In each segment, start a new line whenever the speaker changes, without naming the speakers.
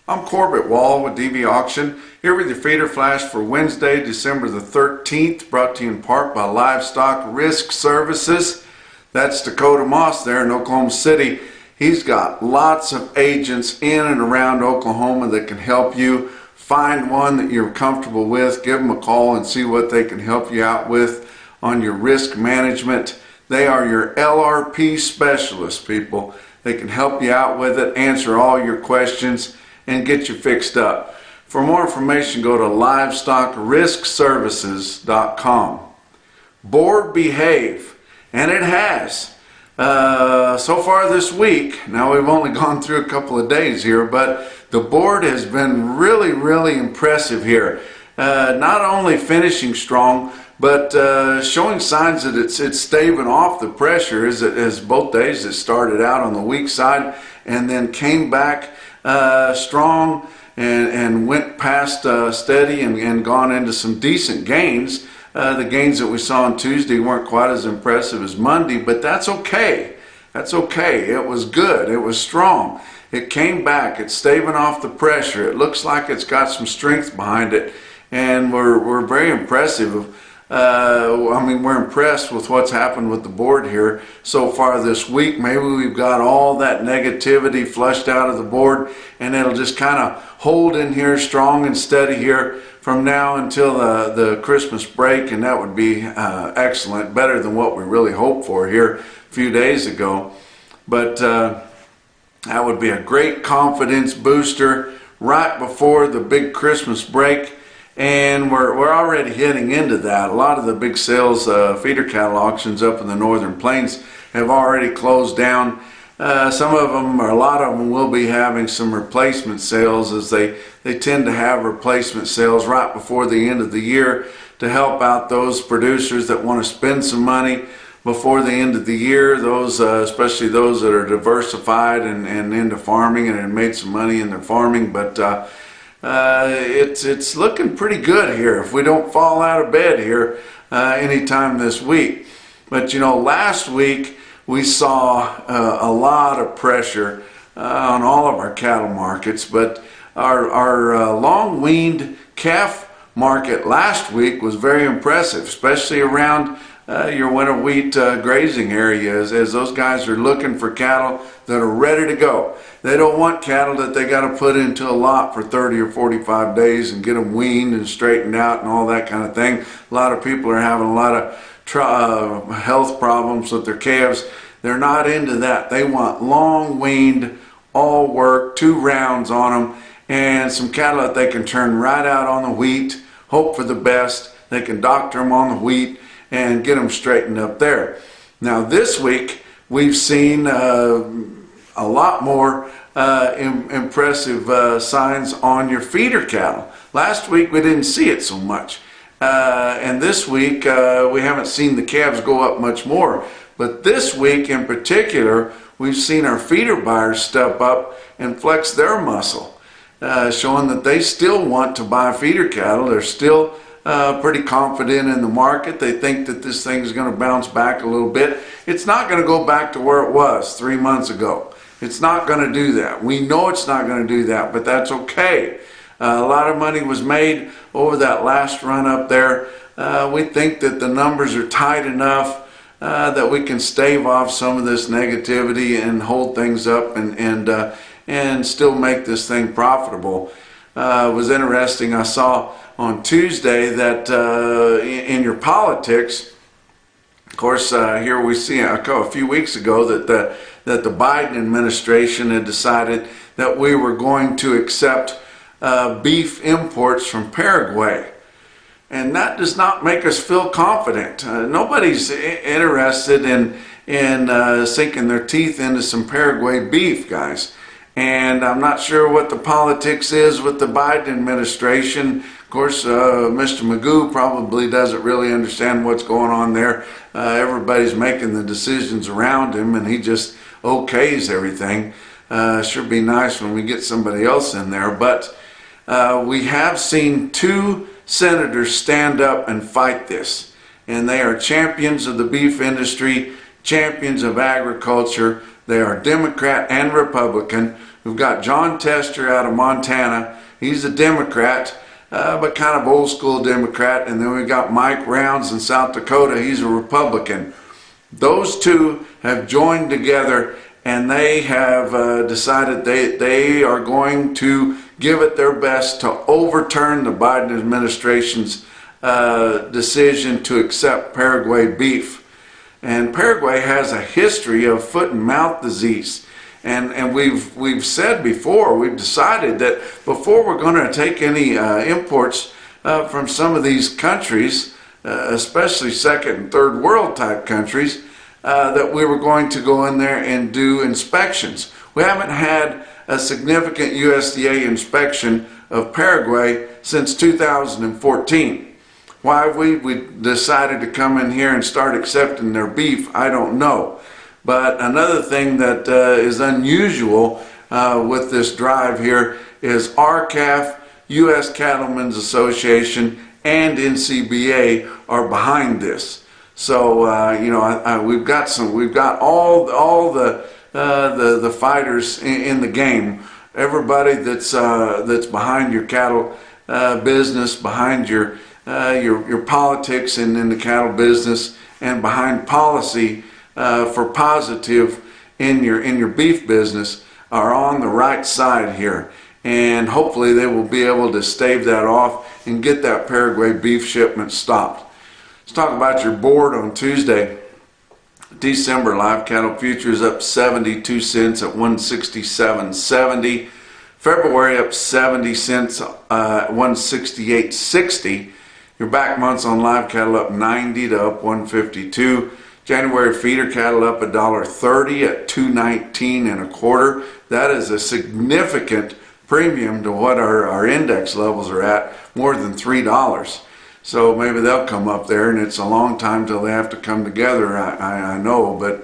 I'm Corbett Wall with DVAuction, here with your feeder flash for Wednesday, December the 13th, brought to you in part by Livestock Risk Services. That's Dakota Moss there in Oklahoma City. He's got lots of agents in and around Oklahoma that can help you. Find one that you're comfortable with, give them a call and see what they can help you out with on your risk management. They are your LRP specialists, people. They can help you out with it, answer all your questions, and get you fixed up. For more information, go to livestockriskservices.com. Board behave, and it has. So far this week, now we've only gone through a couple of days here, but the board has been really impressive here. Not only finishing strong, but showing signs that it's staving off the pressure as both days it started out on the weak side and then came back strong and went past steady and gone into some decent gains. The gains that we saw on Tuesday weren't quite as impressive as Monday, but that's okay. That's okay. It was good. It was strong. It came back. It's staving off the pressure. It looks like it's got some strength behind it, and we're very impressive. We're impressed with what's happened with the board here so far this week. Maybe we've got all that negativity flushed out of the board, and it'll just kind of hold in here strong and steady here from now until the Christmas break, and that would be excellent, better than what we really hoped for here a few days ago. But that would be a great confidence booster right before the big Christmas break. And we're already heading into that. A lot of the big sales, feeder cattle auctions up in the northern plains have already closed down. Some of them, or a lot of them, will be having some replacement sales, as they tend to have replacement sales right before the end of the year to help out those producers that want to spend some money before the end of the year. Those, especially those that are diversified and into farming and have made some money in their farming. But it's looking pretty good here if we don't fall out of bed here anytime this week. But you know, last week we saw a lot of pressure on all of our cattle markets, but our long-weaned calf market last week was very impressive, especially around your winter wheat grazing areas, as those guys are looking for cattle that are ready to go. They don't want cattle that they got to put into a lot for 30 or 45 days and get them weaned and straightened out and all that kind of thing. A lot of people are having a lot of health problems with their calves. They're not into that. They want long weaned, all work, 2 rounds on them, and some cattle that they can turn right out on the wheat, hope for the best. They can doctor them on the wheat and get them straightened up there. Now this week we've seen a lot more impressive signs on your feeder cattle. Last week we didn't see it so much, and this week we haven't seen the calves go up much more. But this week in particular, we've seen our feeder buyers step up and flex their muscle, showing that they still want to buy feeder cattle. They're still pretty confident in the market. They think that this thing is going to bounce back a little bit. It's not going to go back to where it was 3 months ago. It's not going to do that. We know it's not going to do that, but that's okay. A lot of money was made over that last run up there. We think that the numbers are tight enough that we can stave off some of this negativity and hold things up and still make this thing profitable. It was interesting. I saw on Tuesday that in your politics, of course, here we see a few weeks ago that the Biden administration had decided that we were going to accept beef imports from Paraguay. And that does not make us feel confident. Nobody's interested in sinking their teeth into some Paraguay beef, guys. And I'm not sure what the politics is with the Biden administration. Of course, Mr. Magoo probably doesn't really understand what's going on there. Everybody's making the decisions around him, and he just okays everything. Sure be nice when we get somebody else in there. But we have seen 2 senators stand up and fight this, and they are champions of the beef industry, champions of agriculture. They are Democrat and Republican. We've got John Tester out of Montana. He's a Democrat, but kind of old school Democrat. And then we've got Mike Rounds in South Dakota. He's a Republican. Those two have joined together, and they have decided they are going to give it their best to overturn the Biden administration's decision to accept Paraguay beef. And Paraguay has a history of foot and mouth disease. And we've said before, we've decided that before we're going to take any imports from some of these countries, especially second and third world type countries, that we were going to go in there and do inspections. We haven't had a significant USDA inspection of Paraguay since 2014. Why we decided to come in here and start accepting their beef, I don't know. But another thing that is unusual with this drive here is RCAF, U.S. Cattlemen's Association, and NCBA are behind this. So we've got all the fighters in the game. Everybody that's behind your cattle business, behind your politics and in the cattle business, and behind policy for positive in your beef business are on the right side here, and hopefully they will be able to stave that off and get that Paraguay beef shipment stopped. Let's talk about your board on Tuesday. December live cattle futures up 72 cents at 167.70. February up 70 cents at 168.60. Your back months on live cattle up 90 to up 152. January feeder cattle up $1.30 at 219.25. That is a significant premium to what our index levels are at, more than $3. So maybe they'll come up there, and it's a long time till they have to come together, I know, but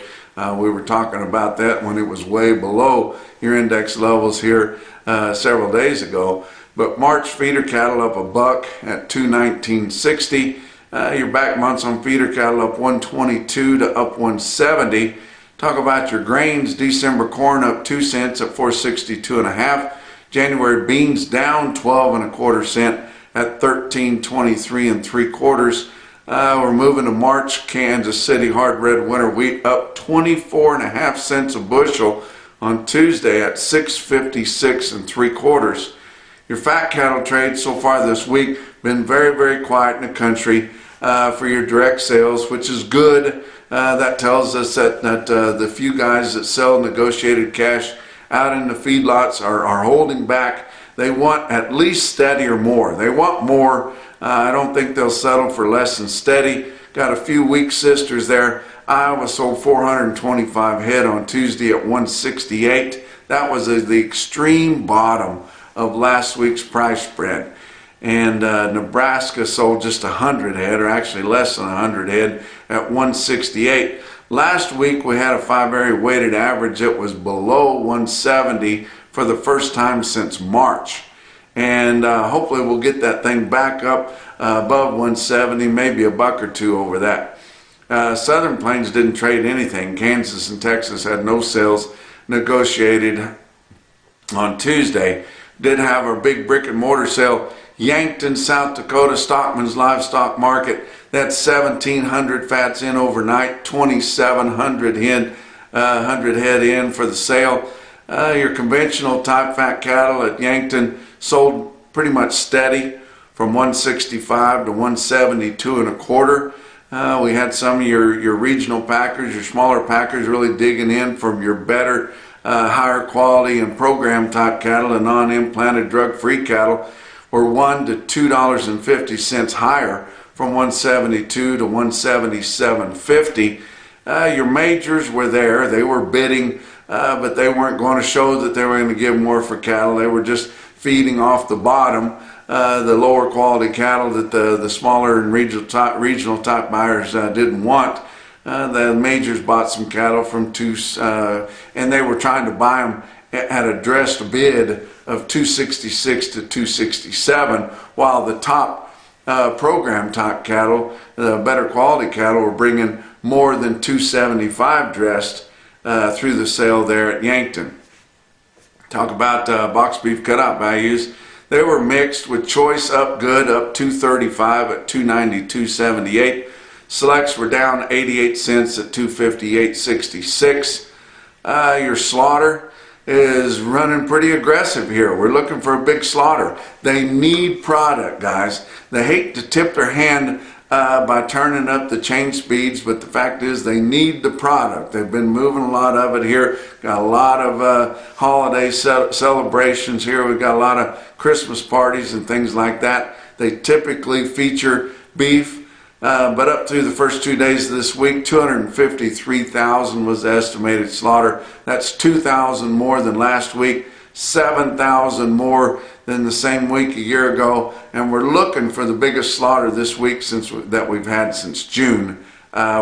we were talking about that when it was way below your index levels here several days ago. But March feeder cattle up $1 at 219.60. Your back months on feeder cattle up 122 to up 170. Talk about your grains. December corn up 2 cents at 462.5. January beans down 12.25 cents at 13.23 3/4. We're moving to March. Kansas City hard red winter wheat up 24.5 cents a bushel on Tuesday at 656 3/4. Your fat cattle trade so far this week been very, very quiet in the country for your direct sales, which is good. That tells us that the few guys that sell negotiated cash out in the feedlots are holding back. They want at least steady or more. They want more. I don't think they'll settle for less than steady. Got a few weak sisters there. Iowa sold 425 head on Tuesday at 168. That was the extreme bottom of last week's price spread. And Nebraska sold just 100 head, or actually less than 100 head, at 168. Last week we had a 5-area weighted average that was below 170 for the first time since March. And hopefully we'll get that thing back up above 170, maybe a buck or two over that. Southern Plains didn't trade anything. Kansas and Texas had no sales negotiated on Tuesday. Did have our big brick and mortar sale. Yankton, South Dakota, Stockman's Livestock Market. That's 1,700 fats in overnight, 2,700 head in for the sale. Your conventional type fat cattle at Yankton sold pretty much steady from 165 to 172.25. We had some of your regional packers, your smaller packers really digging in from your better, higher quality and program type cattle and non-implanted drug-free cattle were $1 to $2.50 higher from 172 to 177.50. Your majors were there. They were bidding, but they weren't going to show that they were going to give more for cattle. They were just feeding off the bottom, the lower quality cattle that the smaller and regional type buyers didn't want. The majors bought some cattle from and they were trying to buy them at a dressed bid of 266 to 267, while the top program type cattle, the better quality cattle, were bringing more than 275 dressed through the sale there at Yankton. Talk about box beef cutout values. They were mixed, with choice up good, up 235 at 292.78. Selects were down 88 cents at 258.66. Your slaughter is running pretty aggressive here. We're looking for a big slaughter. They need product, guys. They hate to tip their hand by turning up the chain speeds, but the fact is they need the product. They've been moving a lot of it here. Got a lot of holiday celebrations here. We've got a lot of Christmas parties and things like that. They typically feature beef, but up through the first 2 days of this week, 253,000 was the estimated slaughter. That's 2,000 more than last week, 7,000 more than the same week a year ago, and we're looking for the biggest slaughter this week that we've had since June,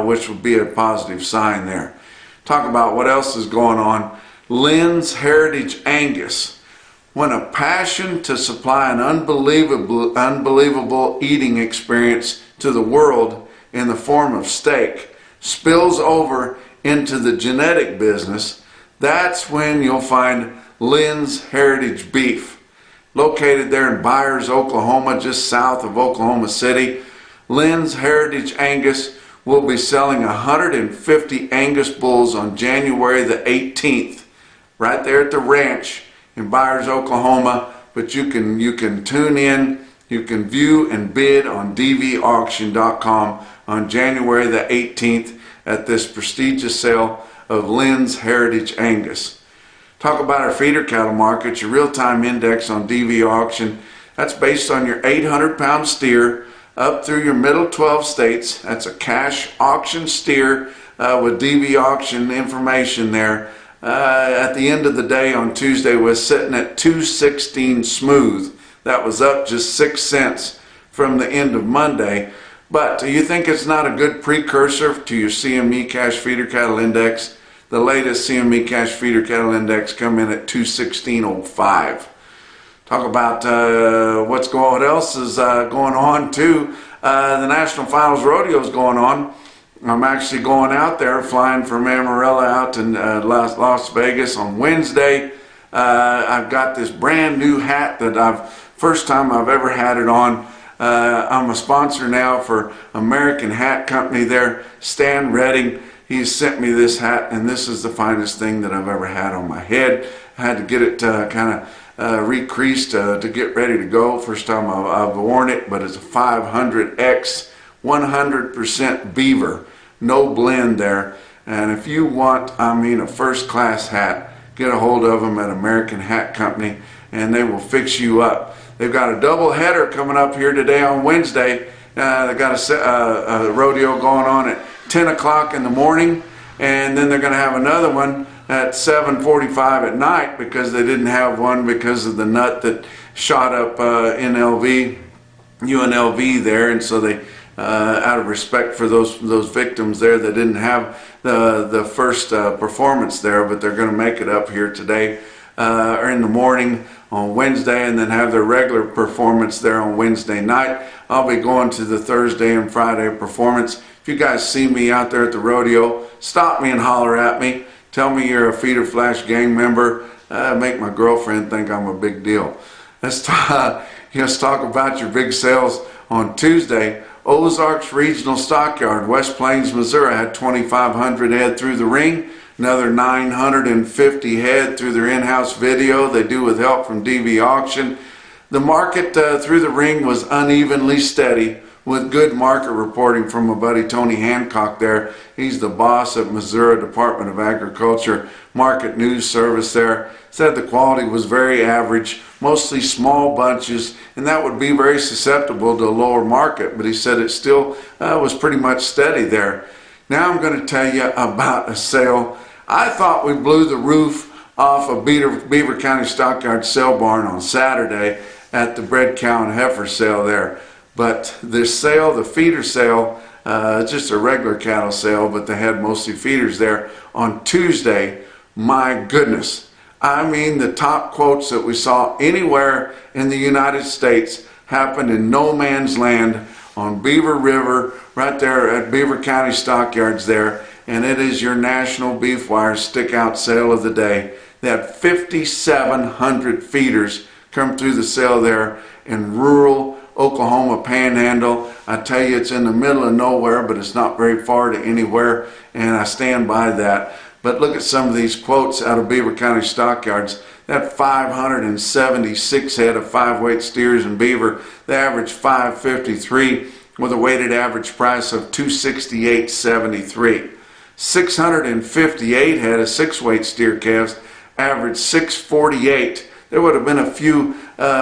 which would be a positive sign there. Talk about what else is going on. Lynns Heritage Angus. When a passion to supply an unbelievable eating experience to the world in the form of steak spills over into the genetic business, that's when you'll find Lynns Heritage Beef. Located there in Byers, Oklahoma, just south of Oklahoma City, Lynns Heritage Angus will be selling 150 Angus bulls on January the 18th, right there at the ranch in Byers, Oklahoma. But you can tune in, you can view and bid on DVAuction.com on January the 18th at this prestigious sale of Lynns Heritage Angus. Talk about our feeder cattle market, your real-time index on DVAuction. That's based on your 800-pound steer up through your middle 12 states. That's a cash auction steer with DVAuction information there. At the end of the day on Tuesday was sitting at 216 smooth. That was up just 6 cents from the end of Monday. But do you think it's not a good precursor to your CME Cash Feeder Cattle Index? The latest CME Cash Feeder Cattle Index come in at 216.05. Talk about what else is going on too. The National Finals Rodeo is going on. I'm actually going out there, flying from Amarillo out in Las Vegas on Wednesday. I've got this brand new hat that first time I've ever had it on. I'm a sponsor now for American Hat Company there, Stan Redding. He sent me this hat, and this is the finest thing that I've ever had on my head. I had to get it kind of recreased to get ready to go. First time I've worn it, but it's a 500X, 100% beaver, no blend there. And if you want, a first-class hat, get a hold of them at American Hat Company, and they will fix you up. They've got a double header coming up here today on Wednesday. They got a rodeo going on at 10 o'clock in the morning, and then they're going to have another one at 7:45 at night because they didn't have one because of the nut that shot up UNLV there, and so they, out of respect for those victims there, they didn't have the first performance there, but they're going to make it up here today or in the morning on Wednesday, and then have their regular performance there on Wednesday night. I'll be going to the Thursday and Friday performance. If you guys see me out there at the rodeo, stop me and holler at me. Tell me you're a Feeder Flash gang member. Make my girlfriend think I'm a big deal. Let's talk about your big sales on Tuesday. Ozarks Regional Stockyard, West Plains, Missouri, had 2,500 head through the ring. Another 950 head through their in-house video they do with help from DVAuction. The market through the ring was unevenly steady, with good market reporting from my buddy Tony Hancock there. He's the boss of Missouri Department of Agriculture Market News Service there. Said the quality was very average, mostly small bunches, and that would be very susceptible to a lower market, but he said it still was pretty much steady there. Now I'm going to tell you about a sale. I thought we blew the roof off of Beaver County Stockyard Sale Barn on Saturday at the bread cow and heifer sale there. But this sale, the feeder sale, just a regular cattle sale, but they had mostly feeders there on Tuesday. My goodness. I mean, the top quotes that we saw anywhere in the United States happened in no man's land on Beaver River, right there at Beaver County Stockyards there. and it is your National Beef Wire stick out sale of the day. They had 5,700 feeders come through the sale there in rural Oklahoma Panhandle. I tell you, it's in the middle of nowhere, but it's not very far to anywhere, and I stand by that. But look at some of these quotes out of Beaver County stockyards. That 576 head of 5-weight steers in Beaver, they averaged 553 with a weighted average price of $268.73. 658 head of 6-weight steer calves averaged $648. There would have been a few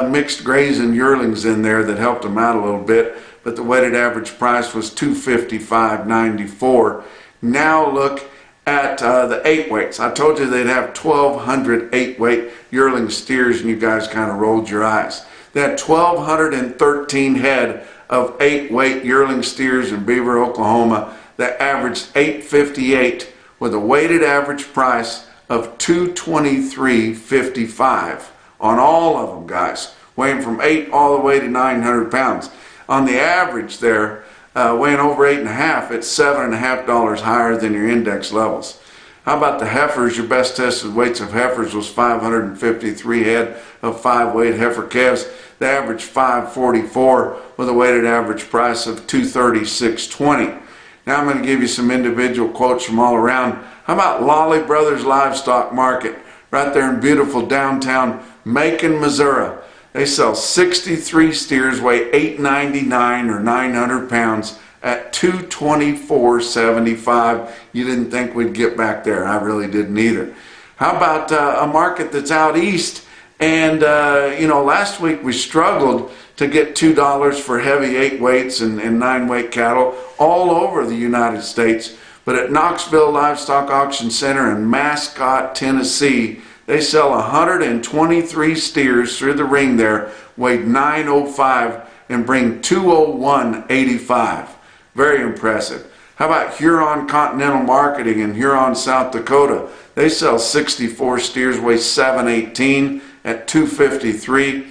mixed grays and yearlings in there that helped them out a little bit, but the weighted average price was $255.94. Now look at the 8-weights. I told you they'd have 1,200 8-weight yearling steers, and you guys kind of rolled your eyes. They had 1,213 head of 8-weight yearling steers in Beaver, Oklahoma that averaged $858 with a weighted average price of $223.55 on all of them, guys, weighing from 8 all the way to 900 pounds. On the average there, weighing over 8.5, it's $7.50 higher than your index levels. How about the heifers? Your best tested weights of heifers was 553 head of 5-weight heifer calves. They averaged 544 with a weighted average price of $236.20. Now I'm going to give you some individual quotes from all around. How about Lolly Brothers Livestock Market right there in beautiful downtown Macon, Missouri? They sell 63 steers, weigh 899 or 900 pounds at $224.75. You didn't think we'd get back there. I really didn't either. How about a market that's out east? And, last week we struggled to get $2 for heavy 8-weights and 9-weight cattle all over the United States. But at Knoxville Livestock Auction Center in Mascot, Tennessee, they sell 123 steers through the ring there, weighed 905 and bring $201.85. Very impressive. How about Huron Continental Marketing in Huron, South Dakota? They sell 64 steers, weigh 718 at $253.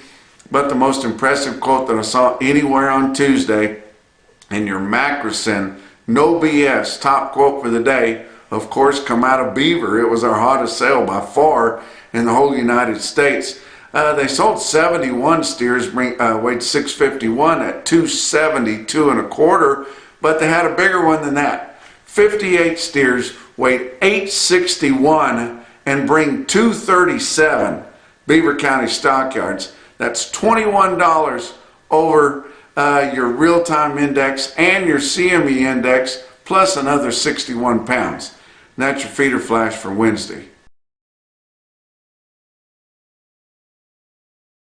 But the most impressive quote that I saw anywhere on Tuesday in your Macrocin, no BS, top quote for the day, of course, come out of Beaver. It was our hottest sale by far in the whole United States. They sold 71 steers, weighed 651 at $272.25, but they had a bigger one than that. 58 steers, weighed 861 and bring $237. Beaver County stockyards. That's $21 over your real-time index and your CME index, plus another 61 pounds. And that's your feeder flash for Wednesday.